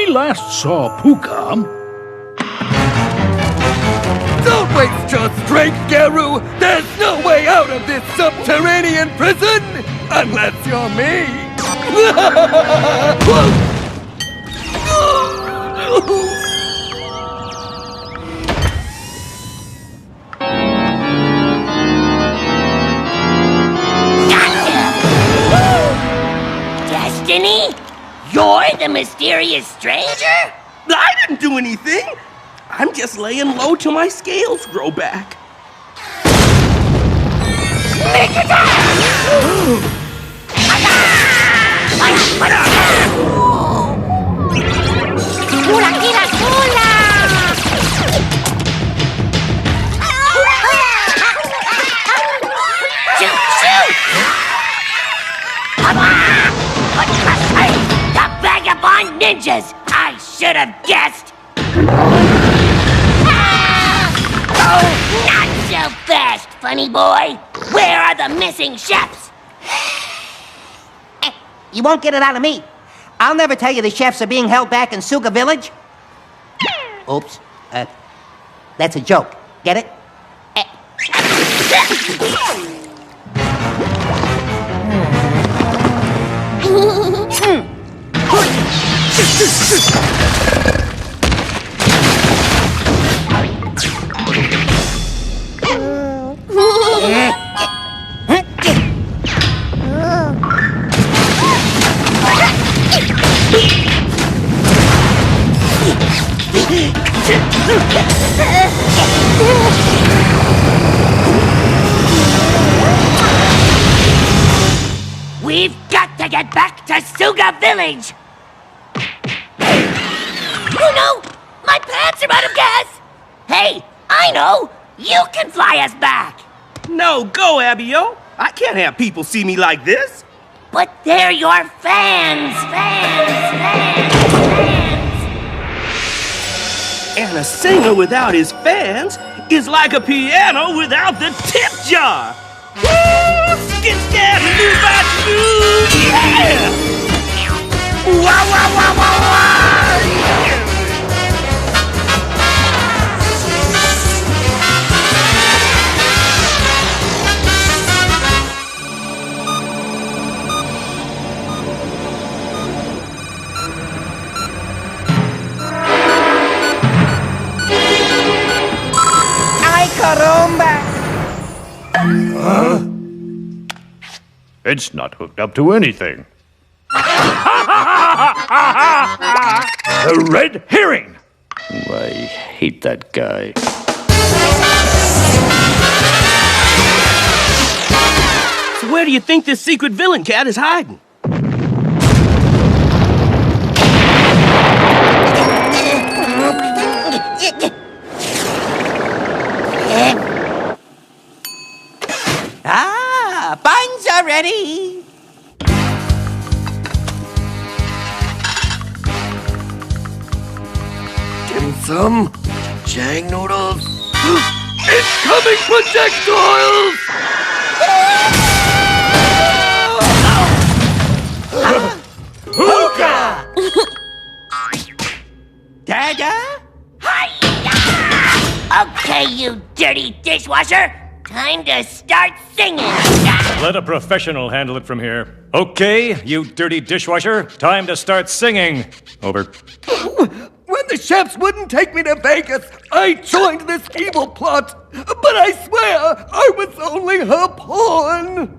last saw Pucca... Don't waste your strength, Garu! There's no way out of this subterranean prison! Unless you're me! Destiny? You're the mysterious stranger? I didn't do anything! I'm just laying low till my scales grow back. Make it The vagabond ninjas! I should have guessed! Oh, not so fast, funny boy! Where are the missing chefs? You won't get it out of me. I'll never tell you the chefs are being held back in Suga Village. Oops. That's a joke. Get it? We've got to get back to Suga Village! Oh no! My pants are out of gas! Hey, I know! You can fly us back! No, go, Abio! I can't have people see me like this! But they're your fans! Fans! And a singer without his fans is like a piano without the tip jar! Woo! Skit, scat, move, yeah! Wow, wow, wow, wow, wow! Ay, caramba! Huh? It's not hooked up to anything. The red herring! I hate that guy. So where do you think this secret villain cat is hiding? Buns are ready! Dim sum, Chang noodles. Incoming projectiles! Pucca! Dada? Hi-ya! Okay, you dirty dishwasher! Time to start singing! Let a professional handle it from here. Okay, you dirty dishwasher, time to start singing. Over. When the chefs wouldn't take me to Vegas, I joined this evil plot. But I swear, I was only her pawn.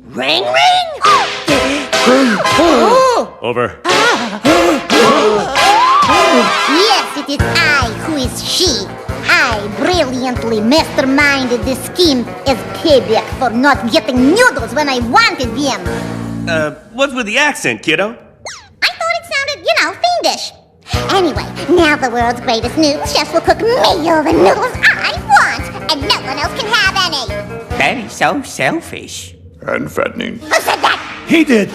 Ring ring! Over. Yes, it is I who is she. I brilliantly masterminded this scheme as payback for not getting noodles when I wanted them. What's with the accent, kiddo? I thought it sounded, fiendish. Anyway, now the world's greatest noodle chefs will cook me all the noodles I want, and no one else can have any. That is so selfish. And fattening. Who said that? He did!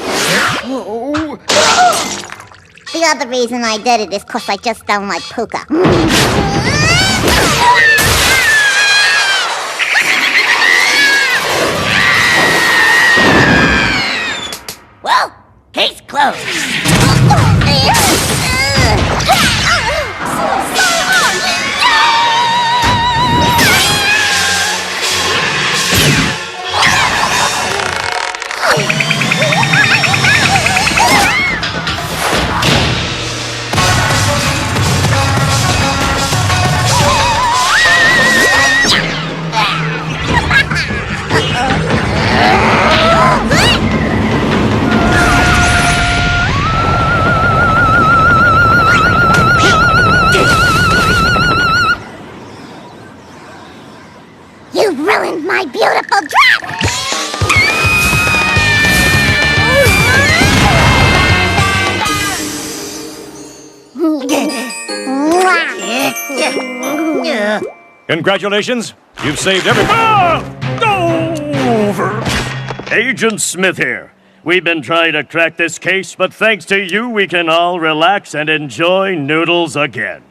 The other reason I did it is because I just don't like Pucca. Well, case closed. You've ruined my beautiful dress! Congratulations. You've saved every... Over! Agent Smith here. We've been trying to crack this case, but thanks to you, we can all relax and enjoy noodles again.